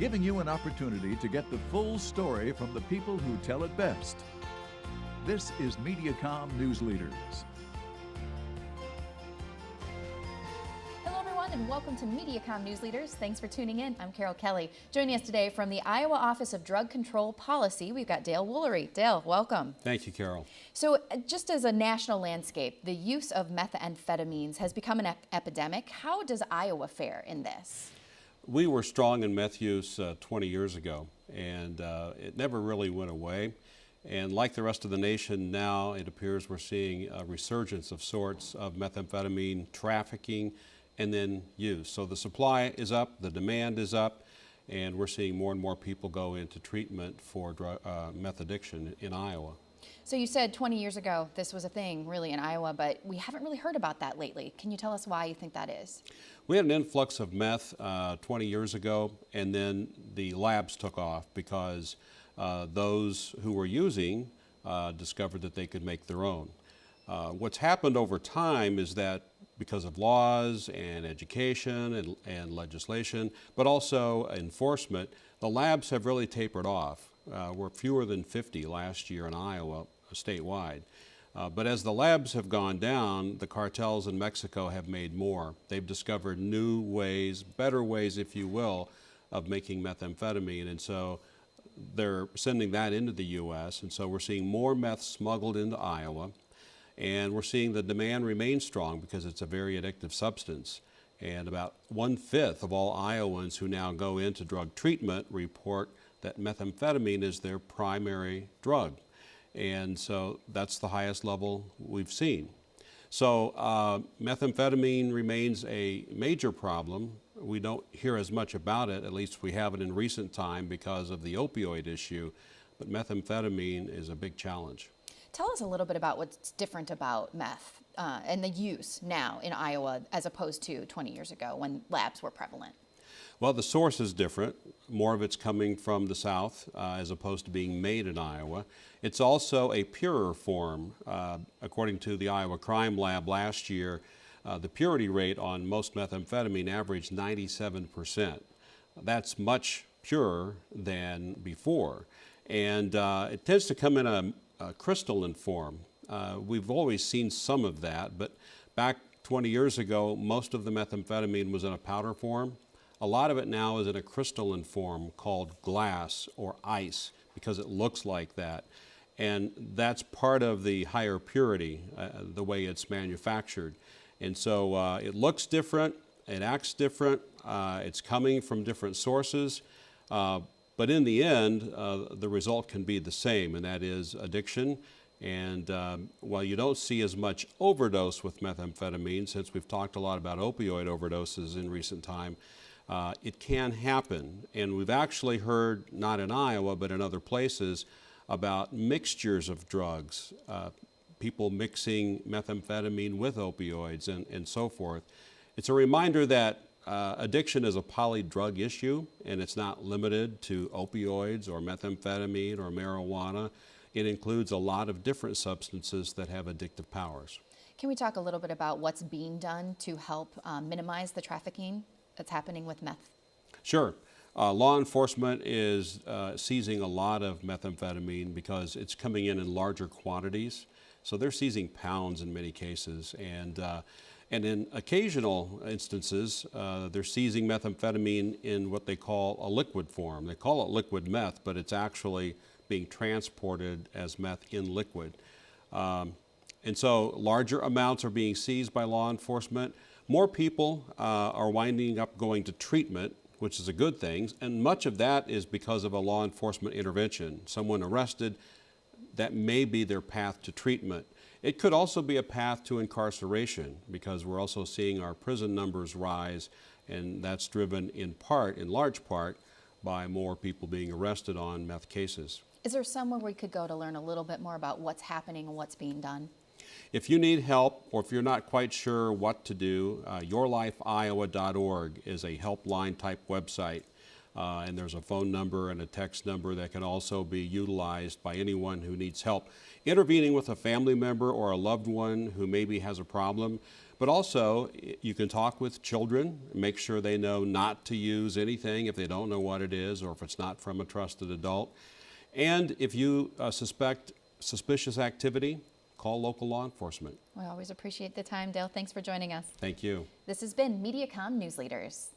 giving you an opportunity to get the full story from the people who tell it best. This is Mediacom News Leaders. And welcome to Mediacom News Leaders. Thanks for tuning in. I'm Carol Kelly. Joining us today from the Iowa Office of Drug Control Policy, we've got Dale Woolery. Dale, welcome. Thank you, Carol. So just as a national landscape, the use of methamphetamines has become an epidemic. How does Iowa fare in this? We were strong in meth use 20 years ago, and it never really went away. And like the rest of the nation, now it appears we're seeing a resurgence of sorts of methamphetamine trafficking and then use. So the supply is up, the demand is up, and we're seeing more and more people go into treatment for meth addiction in Iowa. So you said 20 years ago this was a thing really in Iowa, but we haven't really heard about that lately. Can you tell us why you think that is? We had an influx of meth 20 years ago, and then the labs took off because those who were using discovered that they could make their own. What's happened over time is that because of laws and education and legislation, but also enforcement, the labs have really tapered off. We're fewer than 50 last year in Iowa statewide. But as the labs have gone down, the cartels in Mexico have made more. They've discovered new ways, better ways, if you will, of making methamphetamine. And so they're sending that into the U.S. And so we're seeing more meth smuggled into Iowa. And we're seeing the demand remain strong because it's a very addictive substance. And about 1/5 of all Iowans who now go into drug treatment report that methamphetamine is their primary drug. And so that's the highest level we've seen. So methamphetamine remains a major problem. We don't hear as much about it, at least we haven't in recent time because of the opioid issue, but methamphetamine is a big challenge. Tell us a little bit about what's different about meth and the use now in Iowa as opposed to 20 years ago when labs were prevalent. Well, the source is different. More of it's coming from the South as opposed to being made in Iowa. It's also a purer form. According to the Iowa Crime Lab last year, the purity rate on most methamphetamine averaged 97%. That's much purer than before. And it tends to come in a crystalline form. We've always seen some of that, but back 20 years ago, most of the methamphetamine was in a powder form. A lot of it now is in a crystalline form called glass or ice because it looks like that. And that's part of the higher purity, the way it's manufactured. And so it looks different, it acts different, it's coming from different sources. But in the end, the result can be the same, and that is addiction. And while you don't see as much overdose with methamphetamine, since we've talked a lot about opioid overdoses in recent time, it can happen. And we've actually heard, not in Iowa, but in other places, about mixtures of drugs, people mixing methamphetamine with opioids and so forth. It's a reminder that addiction is a polydrug issue, and it's not limited to opioids or methamphetamine or marijuana. It includes a lot of different substances that have addictive powers. Can we talk a little bit about what's being done to help minimize the trafficking that's happening with meth? Sure. Law enforcement is seizing a lot of methamphetamine because it's coming in larger quantities. So they're seizing pounds in many cases. And in occasional instances, they're seizing methamphetamine in what they call a liquid form. They call it liquid meth, but it's actually being transported as meth in liquid. And so larger amounts are being seized by law enforcement. More people are winding up going to treatment, which is a good thing, and much of that is because of a law enforcement intervention. Someone arrested, that may be their path to treatment. It could also be a path to incarceration because we're also seeing our prison numbers rise, and that's driven in large part, by more people being arrested on meth cases. Is there somewhere we could go to learn a little bit more about what's happening and what's being done? If you need help or if you're not quite sure what to do, yourlifeiowa.org is a helpline type website. And there's a phone number and a text number that can also be utilized by anyone who needs help intervening with a family member or a loved one who maybe has a problem. But also, you can talk with children, make sure they know not to use anything if they don't know what it is or if it's not from a trusted adult. And if you suspect suspicious activity, call local law enforcement. We always appreciate the time, Dale. Thanks for joining us. Thank you. This has been Mediacom News Leaders.